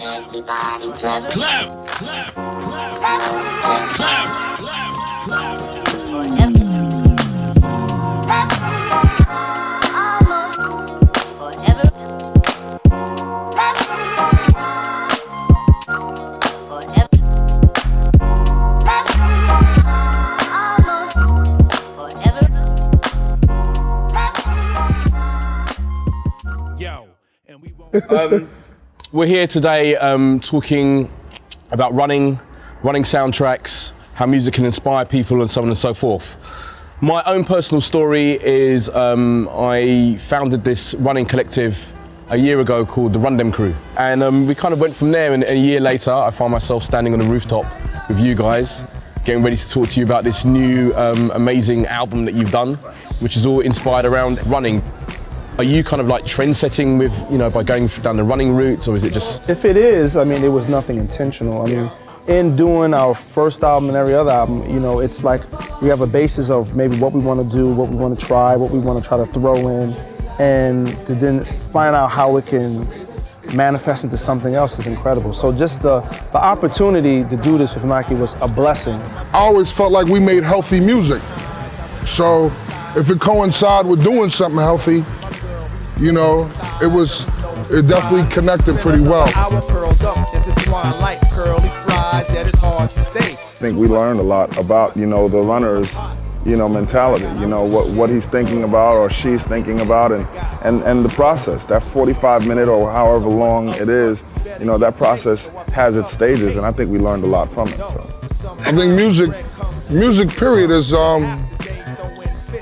Everybody just clap, clap, clap, clap, clap, clap, clap. We're here today talking about running soundtracks, how music can inspire people and so on and so forth. My own personal story is I founded this running collective a year ago called the Run Dem Crew. And we kind of went from there, and a year later I found myself standing on the rooftop with you guys, getting ready to talk to you about this new amazing album that you've done, which is all inspired around running. Are you kind of like trend setting with, by going down the running routes, or is it just? If it is, I mean, it was nothing intentional. I mean, in doing our first album and every other album, it's like we have a basis of maybe what we want to do, what we want to try, what we want to try to throw in, and to then find out how it can manifest into something else is incredible. So just the opportunity to do this with Nike was a blessing. I always felt like we made healthy music. So if it coincided with doing something healthy, it definitely connected pretty well. I think we learned a lot about, the runner's, mentality, what he's thinking about or she's thinking about, and the process, that 45-minute or however long it is, that process has its stages, and I think we learned a lot from it. So I think music period is a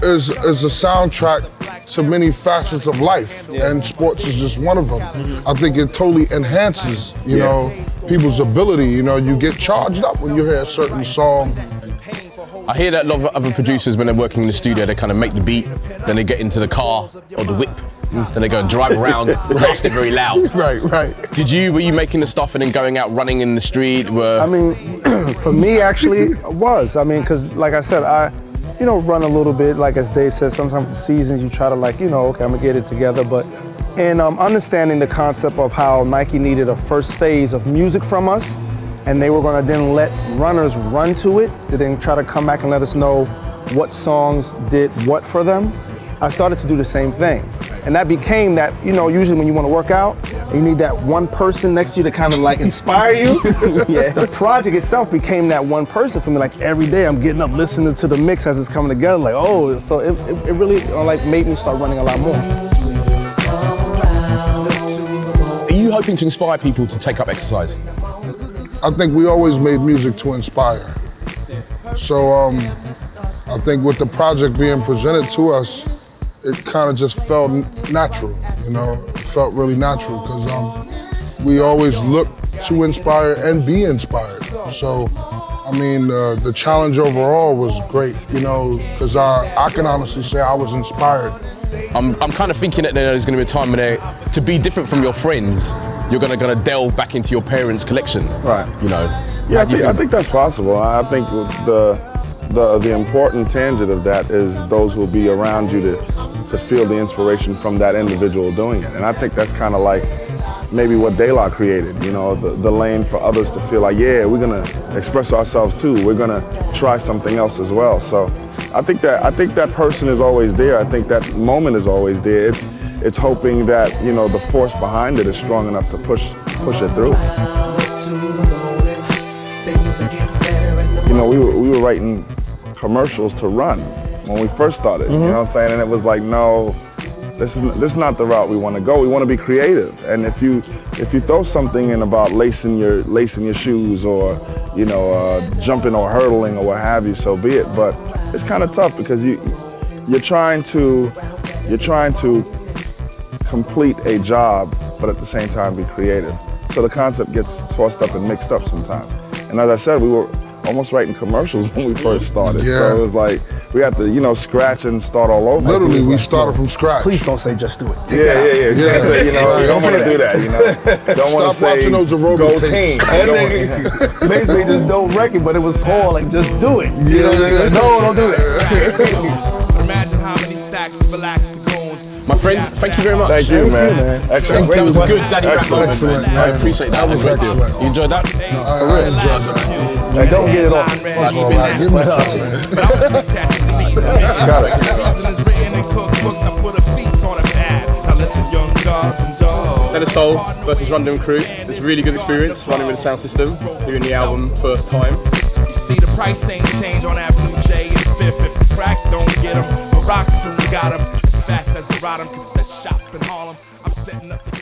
soundtrack to many facets of life, and sports is just one of them. I think it totally enhances, people's ability. You get charged up when you hear a certain song. I hear that a lot of other producers, when they're working in the studio, they kind of make the beat, then they get into the car or the whip, then they go and drive around, blast it very loud. Right. Were you making the stuff and then going out running in the street? I mean, for me, actually, it was. I mean, because like I said, I run a little bit, like as Dave says, sometimes the seasons you try to okay, I'm gonna get it together. But in understanding the concept of how Nike needed a first phase of music from us, and they were gonna then let runners run to it, to then try to come back and let us know what songs did what for them, I started to do the same thing. And that became that, usually when you wanna work out, you need that one person next to you to kind of inspire you. Yeah. The project itself became that one person for me. Like every day I'm getting up listening to the mix as it's coming together. So it really made me start running a lot more. Are you hoping to inspire people to take up exercise? I think we always made music to inspire. So I think with the project being presented to us, it kind of just felt natural, It felt really natural because we always look to inspire and be inspired. So, I mean, the challenge overall was great, because I can honestly say I was inspired. I'm kind of thinking that there's going to be a time when to be different from your friends, you're going to delve back into your parents' collection. Right. Yeah, I think that's possible. I think the important tangent of that is those who will be around you to feel the inspiration from that individual doing it. And I think that's kind of like maybe what De La created, the lane for others to feel like, yeah, we're gonna express ourselves too. We're gonna try something else as well. So I think that person is always there. I think that moment is always there. It's hoping that, the force behind it is strong enough to push it through. We were writing commercials to run when we first started, you know what I'm saying? And it was like, no, this is not the route we want to go. We want to be creative. And if you throw something in about lacing your shoes or, jumping or hurdling or what have you, so be it. But it's kind of tough because you're trying to complete a job, but at the same time be creative. So the concept gets tossed up and mixed up sometimes. And as I said, we were almost writing commercials when we first started. Yeah. So it was like, we had to, scratch and start all over. Literally, we started from scratch. Please don't say just do it. Yeah. Say, you don't want to do that, Don't want to say, watching those go team. Basically, just don't wreck it, but it was called, just do it. Yeah. No, don't do that. Imagine how many stacks of relaxed goons My friend, thank you very much. Thank you, man. Excellent. That was a good daddy rap moment, Excellent, man. I appreciate that. That was excellent. You enjoyed that? I enjoyed that. Hey, don't get it off. All right, give me some, man. Got it. Head of Soul versus Rundum Crew. It's a really good experience running with the sound system, doing the album first time. See, the price ain't changed on that Blue Jay and Fifth. If the crack don't get him, but rock soon got him. As fast as the ride him, cassette shop in Harlem. I'm setting up the